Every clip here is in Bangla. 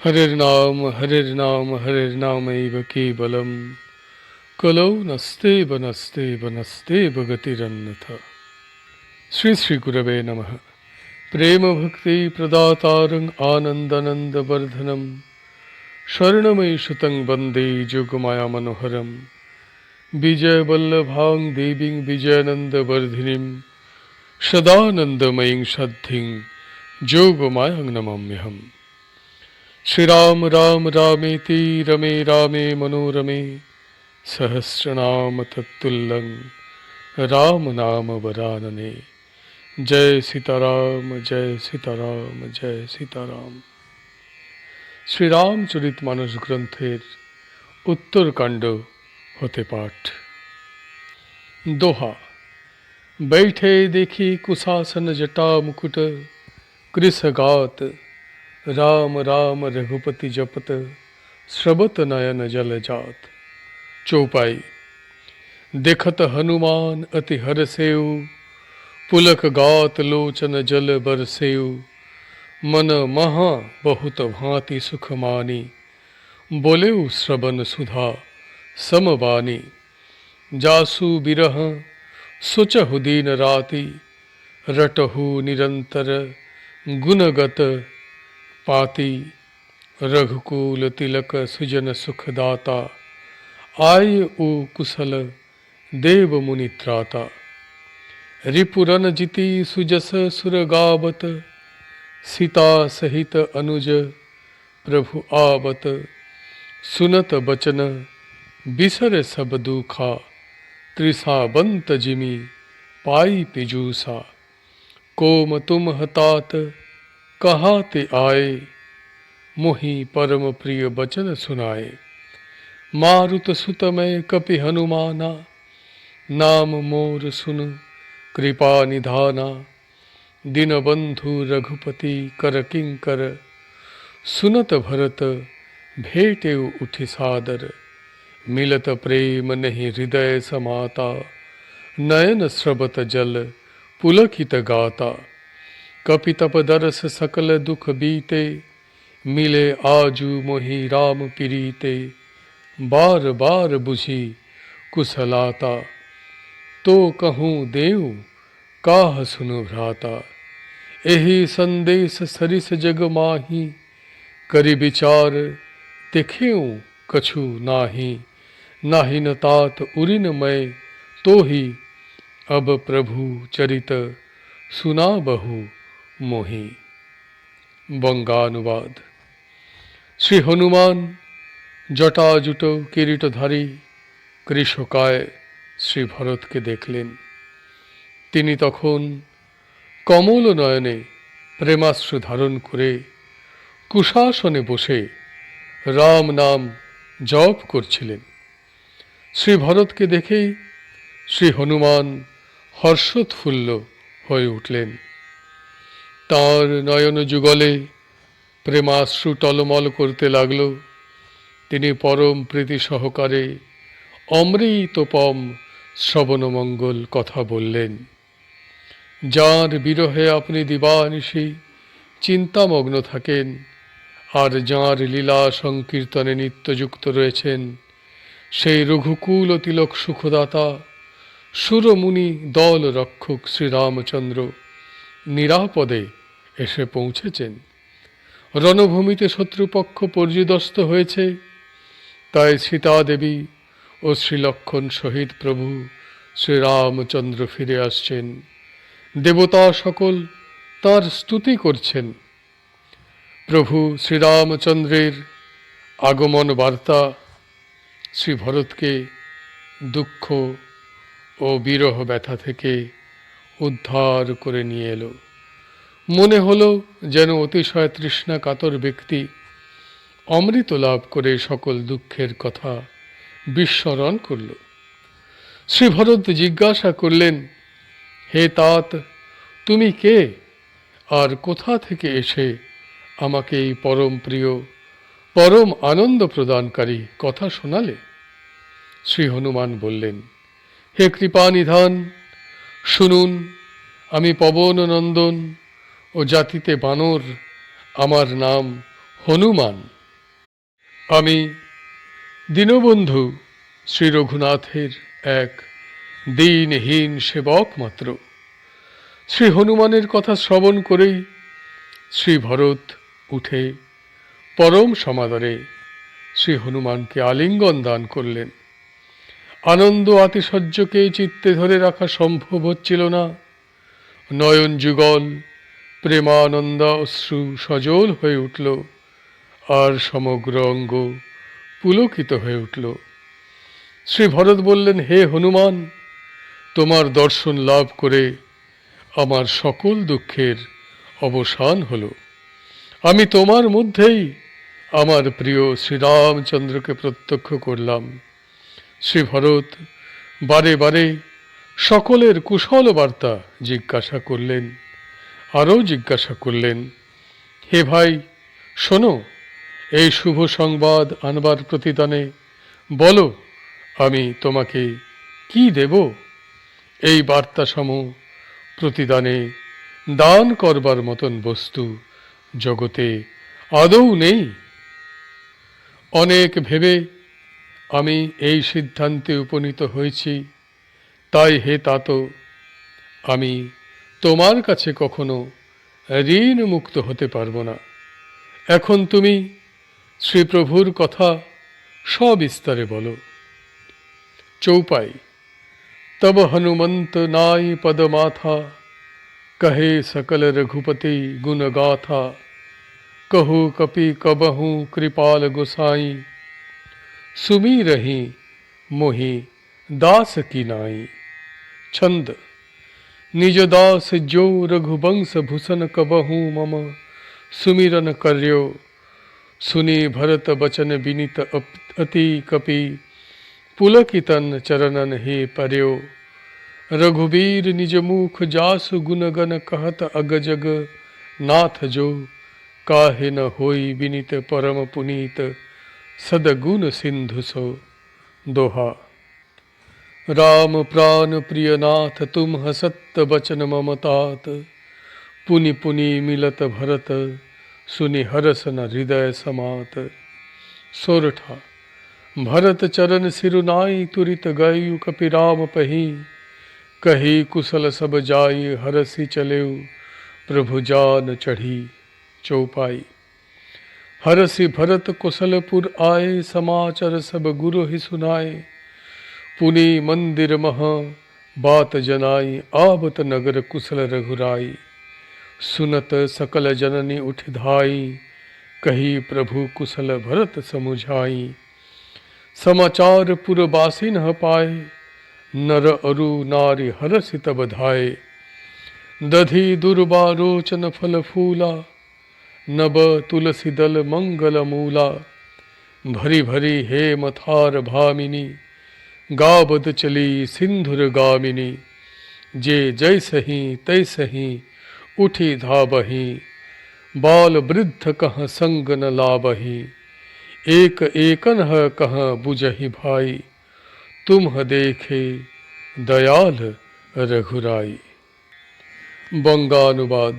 हरिर्नाम केवलम कलौ नस्ते बनस्ते गतिरन्यथा। श्री श्री गुरवे नमः। प्रेम भक्ति प्रदातारं आनंदानंद वर्धनम शरणमयी सुतं वंदे जोगमाया मनोहरम विजय वल्लभां देवीं विजयानंद वर्धिनीं सदानंदमयीं सद्धिं जोगमायां नमाम्यहम्। श्री राम राम रामेति रमे रामे मनोरमे सहस्रनाम तत्तुल्यं राम नाम वरानने। जय सीताराम जय सीताराम जय सीताराम। श्री रामचरित मानस ग्रंथेर उत्तरकांड होते पाठ। दोहा। बैठे देखी कुशासन जटा मुकुट कृसगात राम राम रघुपति जपत श्रबत नयन जल जात। चौपाई। देखत हनुमान अति हरसेउ पुलक गात लोचन जल बरसेउ मन महा बहुत भांति सुख मानी बोलेउ श्रवण सुधा समबानी। जासु बिरह सोचहु दीन राति रटहु निरंतर गुणगत पाति। रघुकुल तिलक सुजन सुखदाता आय ओ कुशल देव मुनि त्राता। रिपुरन जिति सुजस सुर गावत सीता सहित अनुज प्रभु आवत। सुनत बचन बिसर सब दुखा त्रिसाबंत जिमि पाई पिजूसा। कोम तुम हतात कहाते आए मोहि परम प्रिय बचन सुनाए। मारुत सुत मैं कपि हनुमाना नाम मोर सुन कृपा निधाना। दीनबंधु रघुपति कर किंकर सुनत भरत भेटे उठि सादर। मिलत प्रेम नहीं हृदय समाता नयन स्रवत जल पुलकित गाता। कपितप दरस सकल दुख बीते मिले आजू मोहि राम प्रीते। बार बार बुझी कुशलाता तो कहूँ देव काह सुनु भ्राता। एहि संदेश सरिस जग माही करि विचार देखेऊ कछु नाही। नाही न तात उरिन मैं तो ही अब प्रभु चरित सुना बहु मोहि। बंगानुवाद। श्री हनुमान जटाजुट किरीटधारी কৃশকায় শ্রী ভরতকে দেখলেন। তিনি তখন কমল নয়নে প্রেমাশ্রু ধারণ করে কুশাসনে বসে রাম নাম জপ করছিলেন। শ্রী ভরতকে দেখেই শ্রী হনুমান হর্ষোৎফুল্ল হয়ে উঠলেন। তাঁর নয়ন যুগলে প্রেমাশ্রু টলমল করতে লাগল। তিনি পরম প্রীতি সহকারে অমৃতোপম শ্রবণমঙ্গল কথা বললেন। যার বিরহে আপনি দিবানিশি চিন্তামগ্ন থাকেন আর যার লীলা সংকীর্তনে নিত্যযুক্ত রয়েছেন সেই রঘুকুল তিলক সুখদাতা সুরমুনি দল রক্ষক শ্রীরামচন্দ্র নিরাপদে এসে পৌঁছেছেন। রণভূমিতে শত্রুপক্ষ পর্যুদস্ত হয়েছে, তাই সীতা দেবী ও শ্রীলক্ষণ সহিত প্রভু শ্রীরামচন্দ্র ফিরে আসছেন। দেবতা সকল তার স্তুতি করছেন। প্রভু শ্রীরামচন্দ্রের আগমন বার্তা শ্রী ভরতকে দুঃখ ও বিরহ ব্যথা থেকে উদ্ধার করে নিয়ে এলো। মনে হলো যেন অতিশয় তৃষ্ণা কাতর ব্যক্তি অমৃত লাভ করে সকল দুঃখের কথা বিস্মরণ করল। শ্রী ভরত জিজ্ঞাসা করলেন, হে তাত, তুমি কে আর কোথা থেকে এসে আমাকে এই পরম প্রিয় পরম আনন্দ প্রদানকারী কথা শোনালে? শ্রী হনুমান বললেন, হে কৃপানিধান, শুনুন, আমি পবন নন্দন ও জাতিতে বানর, আমার নাম হনুমান। আমি দীনবন্ধু শ্রী রঘুনাথের এক দীনহীন সেবক মাত্র। শ্রী হনুমানের কথা শ্রবণ করেই শ্রী ভরত উঠে পরম সমাদরে শ্রী হনুমানকে আলিঙ্গন দান করলেন। আনন্দ আতিশয্যকে চিত্তে ধরে রাখা সম্ভব হচ্ছিল না। নয়ন যুগল প্রেমানন্দ অশ্রু সজল হয়ে উঠল, আর সমগ্র অঙ্গ পুলকিত হয়ে উঠল। শ্রী ভরত বললেন, হে হনুমান, তোমার দর্শন লাভ করে আমার সকল দুঃখের অবসান হল। আমি তোমার মধ্যেই আমার প্রিয় শ্রীরামচন্দ্রকে প্রত্যক্ষ করলাম। শ্রী ভরত বারে বারে সকলের কুশল বার্তা জিজ্ঞাসা করলেন, আরও জিজ্ঞাসা করলেন, হে ভাই শোনো, এই শুভ সংবাদ আনবার প্রতিদানে বলো আমি তোমাকে কি দেব। এই বার্তাসমূহ প্রতিদানে দান করবার মতন বস্তু জগতে আদৌ নেই। অনেক ভেবে আমি এই সিদ্ধান্তে উপনীত হয়েছি, তাই হে তাত, আমি তোমার কাছে কখনো ঋণ মুক্ত হতে পারবো না। এখন তুমি শ্রীপ্রভুর কথা সবিস্তারে বলো। চৌপাই। तब हनुमंत नाई पद माथा, कहे सकल रघुपति गुण गाथा। कहु कपि कबहु कृपाल गोसाई, सुमी रही मोहि दास की नाई। छंद। निज दास जो रघुवंश भूषण कबहु मम, सुमिरन कर्यो सुनी भरत बचन विनित अति कपि। पुलकितन चरणन हे पर्यो, रघुबीर निज मुख जासु गुणगन कहत अगजग। नाथ जो काहे न होई विनित परम पुनीत, सदगुण सिंधु सो दोहा। राम प्राण प्रिय नाथ तुम हसत बचन ममतात, पुनि पुनि मिलत भरत सुनि हरसन हृदय समात। सोरठा। भरत चरण सिरुनाई तुरित गयु कपिराम पही, कही कुशल सब जाई हरसि चलेउ प्रभु जान चढ़ी। चौपाई। हरसि भरत कुशलपुर आए, समाचार सब गुरु ही सुनाए। पुनि मंदिर मह बात जनाई, आवत नगर कुशल रघुराई। सुनत सकल जननी उठ धाई, कही प्रभु कुशल भरत समुझाई। समाचार पुरबासी न पाए, नर अरु नारी हरसि तब धाये। दधि दुर्बा रोचन फल फूला, नब तुलसी दल मंगल मूला। भरी भरी हेम थार भामिनी, गावद चली सिंधुर गामिनी। जे जैसही तैसही उठी धाबही, बाल वृद्ध कह संग न लाबही। एक एकन है कह बुझहि भाई, तुम देखे दयाल रघुराई। বঙ্গানুবাদ।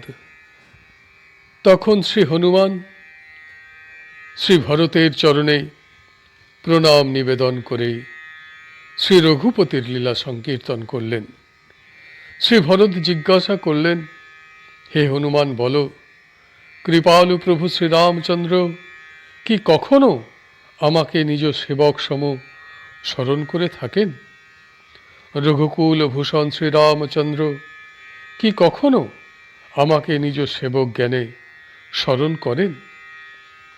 তখন শ্রী হনুমান শ্রী ভরতের চরণে প্রণাম নিবেদন করে শ্রী রঘুপতির লীলা সংকীর্তন করলেন। শ্রী ভরত জিজ্ঞাসা করলেন, হে হনুমান বলো, কৃপালু প্রভু শ্রীরামচন্দ্র কি কখনো আমাকে নিজ সেবক সম স্মরণ করে থাকেন? রঘুকুল ভূষণ শ্রীরামচন্দ্র কি কখনো আমাকে নিজ সেবক জ্ঞানে স্মরণ করেন?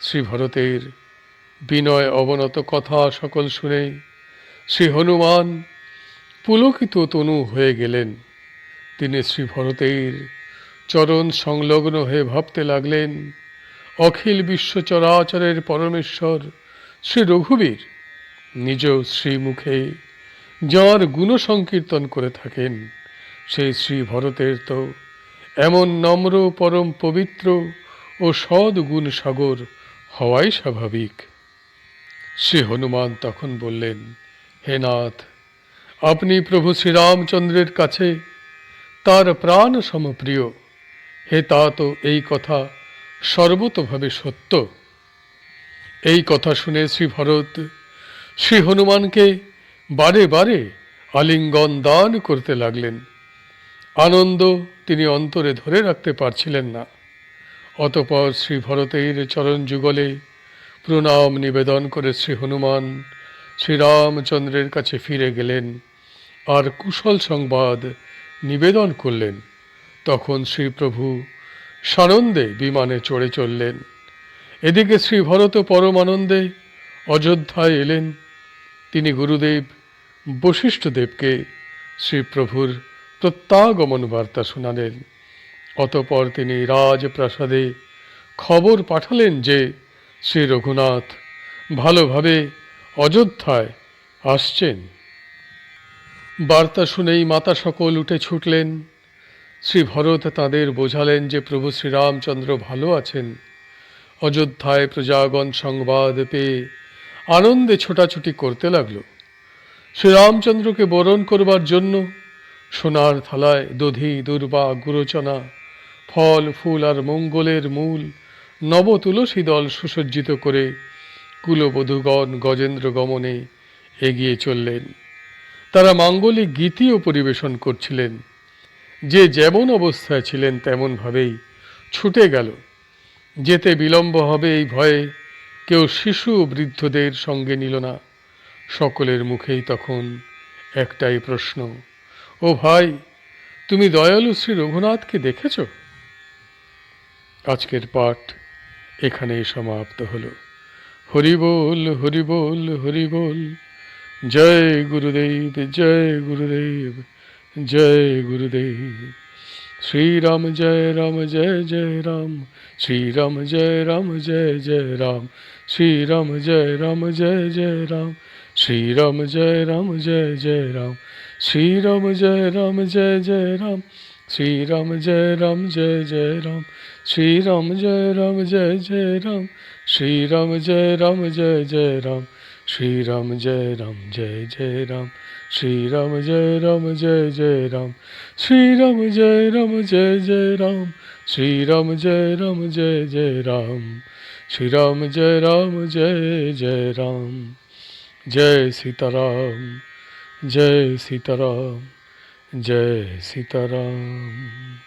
শ্রী ভরতের বিনয় অবনত কথা সকল শুনে শ্রী হনুমান পুলকিত তনু হয়ে গেলেন। তিনি শ্রী ভরতের চরণ সংলগ্ন হয়ে ভাবতে লাগলেন, অখিল বিশ্ব চরাচরের পরমেশ্বর শ্রী রঘুবীর নিজ শ্রীমুখে যাঁর গুণ সংকীর্তন করে থাকেন, সেই শ্রী ভরতের তো এমন নম্র পরম পবিত্র ও সৎ গুণ সাগর হওয়াই স্বাভাবিক। শ্রী হনুমান তখন বললেন, হে নাথ, আপনি প্রভু শ্রীরামচন্দ্রের কাছে তার প্রাণ সমপ্রিয়। হে তা তো এই কথা সর্বতোভাবে সত্য। এই কথা শুনে শ্রী ভরত শ্রী হনুমানকে বারে বারে আলিঙ্গন দান করতে লাগলেন। আনন্দ তিনি অন্তরে ধরে রাখতে পারছিলেন না। অতঃপর শ্রী ভরতের চরণ যুগলে প্রণাম নিবেদন করে শ্রী হনুমান শ্রীরামচন্দ্রের কাছে ফিরে গেলেন আর কুশল সংবাদ নিবেদন করলেন। তখন শ্রীপ্রভু সানন্দে বিমানে চড়ে চললেন। এদিকে শ্রী ভরত পরমানন্দে অযোধ্যায় এলেন। তিনি গুরুদেব বশিষ্ঠদেবকে শ্রীপ্রভুর প্রত্যাগমন বার্তা শোনালেন। অতঃপর তিনি রাজপ্রাসাদে খবর পাঠালেন যে শ্রী রঘুনাথ ভালোভাবে অযোধ্যায় আসছেন। বার্তা শুনেই মাতা সকল উঠে ছুটলেন। শ্রী ভরত তাঁদের বোঝালেন যে প্রভু শ্রীরামচন্দ্র ভালো আছেন। অযোধ্যায় প্রজাগণ সংবাদ পেয়ে আনন্দে ছোটাছুটি করতে লাগল। শ্রীরামচন্দ্রকে বরণ করবার জন্য সোনার থালায় দধি দুর্বা গুরুচনা ফল ফুল আর মঙ্গলের মূল নব তুলসী দল সুসজ্জিত করে কুলবধূগণ গজেন্দ্র গমনে এগিয়ে চললেন। তারা মাঙ্গলিক গীতিও পরিবেশন করছিলেন। যে যেমন অবস্থায় ছিলেন তেমনভাবেই ছুটে গেল। যেতে বিলম্ব হবে এই ভয়ে কেউ শিশু ও বৃদ্ধদের সঙ্গে নিল না। সকলের মুখেই তখন একটাই প্রশ্ন, ও ভাই, তুমি দয়ালু শ্রী রঘুনাথকে দেখেছ? আজকের পাঠ এখানেই সমাপ্ত হলো। হরি বল হরি বল হরি বল। জয় গুরুদেব জয় গুরুদেব জয় গুরুদেব। শ্রীরাম জয় রাম জয় জয় রাম। শ্রীরাম জয় রাম জয় জয় রাম। শ্রীরাম জয় রাম জয় জয় রাম। শ্রীরাম জয় রাম জয় জয় রাম। শ্রীরাম জয় রাম জয় জয় রাম। শ্রীরাম জয় রাম জয় জয় রাম। শ্রীরাম জয় রাম জয় জয় রাম। শ্রীরাম জয় রাম জয় জয় রাম। শ্রীরাম জয় রাম জয় জয় রাম। শ্রীরাম জয় রাম জয় জয় রাম। শ্রীরাম জয় রাম জয় জয় রাম। শ্রীরাম জয় রাম জয় জয় রাম। শ্রীরাম জয় রাম জয় জয় রাম। জয় সীতারাম জয় সীতারাম জয় সীতারাম।